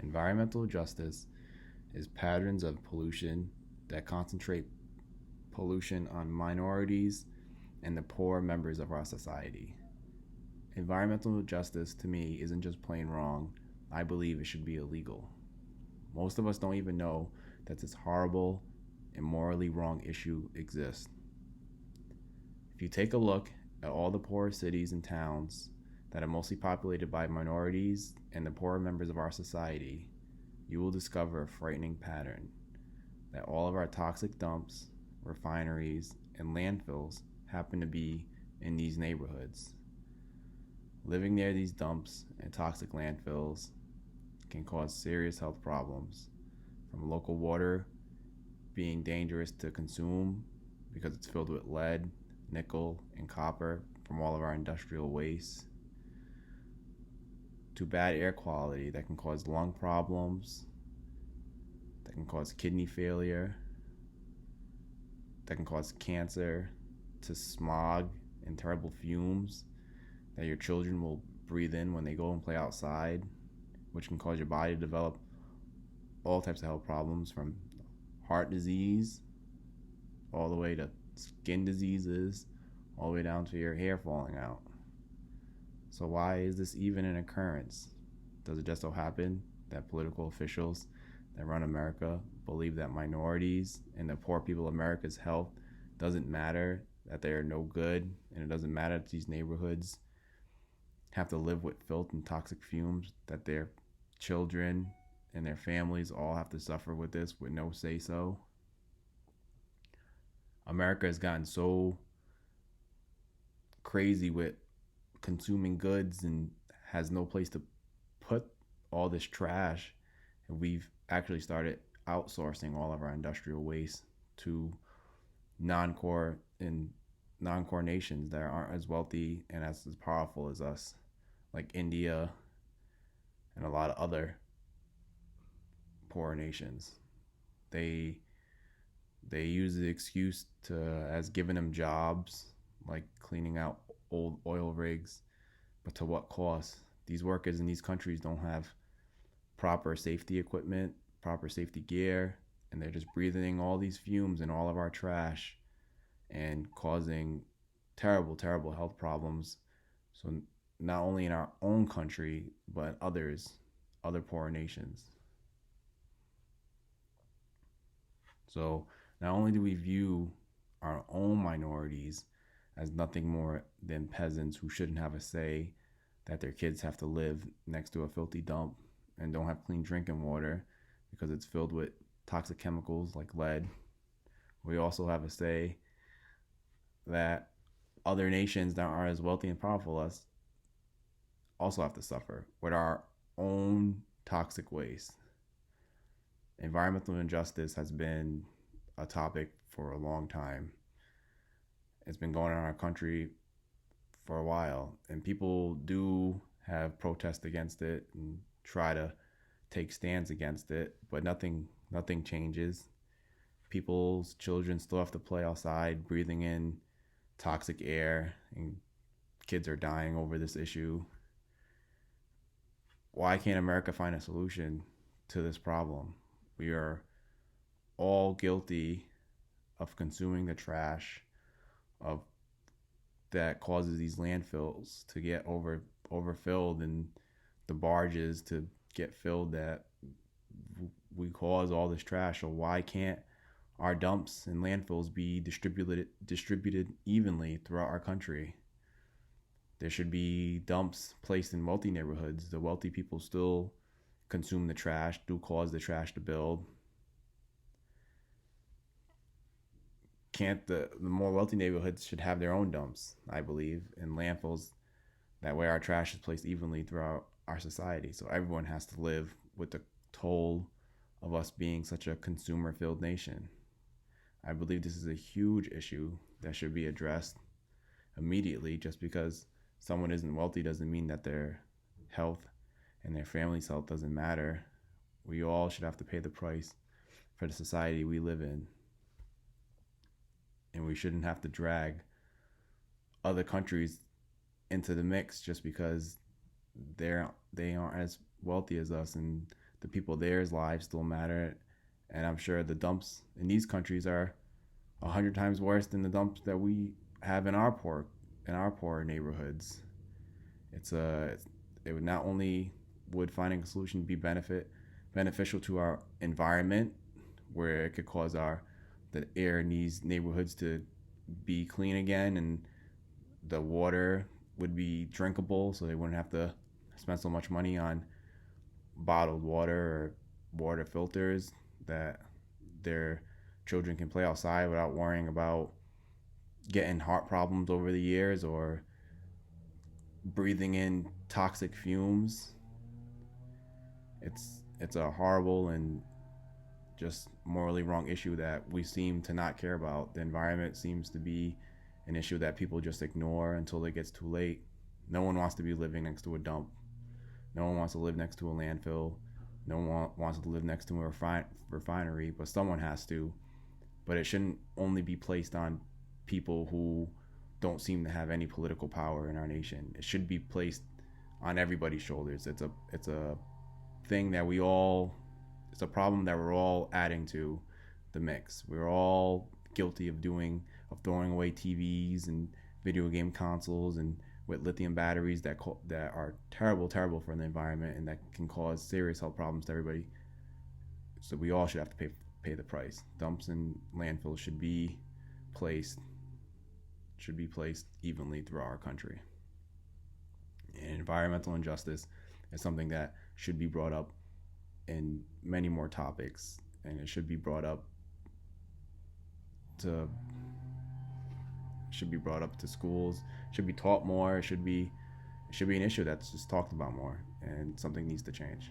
Environmental justice is patterns of pollution that concentrate pollution on minorities and the poor members of our society. Environmental justice to me isn't just plain wrong. I believe it should be illegal. Most of us don't even know that this horrible and morally wrong issue exists. If you take a look at all the poor cities and towns that are mostly populated by minorities and the poorer members of our society, you will discover a frightening pattern that all of our toxic dumps, refineries, and landfills happen to be in these neighborhoods. Living near these dumps and toxic landfills can cause serious health problems, from local water being dangerous to consume because it's filled with lead, nickel, and copper from all of our industrial waste, to bad air quality that can cause lung problems, that can cause kidney failure, that can cause cancer, to smog and terrible fumes that your children will breathe in when they go and play outside, which can cause your body to develop all types of health problems, from heart disease all the way to skin diseases, all the way down to your hair falling out. So why is this even an occurrence? Does it just so happen that political officials that run America believe that minorities and the poor people of America's health doesn't matter, that they are no good, and it doesn't matter that these neighborhoods have to live with filth and toxic fumes, that their children and their families all have to suffer with this with no say so? America has gotten so crazy with consuming goods and has no place to put all this trash, and we've actually started outsourcing all of our industrial waste to non-core nations that aren't as wealthy and as powerful as us, like India and a lot of other poor nations. They use the excuse as giving them jobs, like cleaning out old oil rigs, but to what cost? These workers in these countries don't have proper safety equipment, proper safety gear, and they're just breathing all these fumes in all of our trash and causing terrible, terrible health problems. So not only in our own country, but other poor nations. So not only do we view our own minorities as nothing more than peasants who shouldn't have a say, that their kids have to live next to a filthy dump and don't have clean drinking water because it's filled with toxic chemicals like lead, we also have a say that other nations that aren't as wealthy and powerful as us also have to suffer with our own toxic waste. Environmental injustice has been a topic for a long time. It's been going on in our country for a while, and people do have protests against it and try to take stands against it, but nothing changes. People's children still have to play outside breathing in toxic air, and kids are dying over this issue. Why can't America find a solution to this problem? We are all guilty of consuming the trash of that causes these landfills to get overfilled, and the barges to get filled that we cause all this trash. So why can't our dumps and landfills be distributed evenly throughout our country? There should be dumps placed in wealthy neighborhoods. The wealthy people still consume the trash, do cause the trash to build. Can't the more wealthy neighborhoods should have their own dumps, I believe, and landfills. That way our trash is placed evenly throughout our society, so everyone has to live with the toll of us being such a consumer-filled nation. I believe this is a huge issue that should be addressed immediately. Just because someone isn't wealthy doesn't mean that their health and their family's health doesn't matter. We all should have to pay the price for the society we live in. And we shouldn't have to drag other countries into the mix just because they aren't as wealthy as us and the people there's lives still matter, and I'm sure the dumps in these countries are 100 times worse than the dumps that we have in our poor neighborhoods. It's a it would not only would finding a solution be beneficial to our environment, where it could cause our the air in these neighborhoods to be clean again, and the water would be drinkable, so they wouldn't have to spend so much money on bottled water or water filters, that their children can play outside without worrying about getting heart problems over the years or breathing in toxic fumes. It's a horrible and just morally wrong issue that we seem to not care about. The environment seems to be an issue that people just ignore until it gets too late. No one wants to be living next to a dump. No one wants to live next to a landfill. No one wants to live next to a refinery, but someone has to. But it shouldn't only be placed on people who don't seem to have any political power in our nation. It should be placed on everybody's shoulders. It's a thing that we all it's a problem that we're all adding to the mix. We're all guilty of throwing away TVs and video game consoles and with lithium batteries that are terrible for the environment and that can cause serious health problems to everybody. So we all should have to pay the price. Dumps and landfills should be placed evenly throughout our country. And environmental injustice is something that should be brought up in many more topics, and it should be brought up to schools, should be taught more. It should be an issue that's just talked about more, and something needs to change.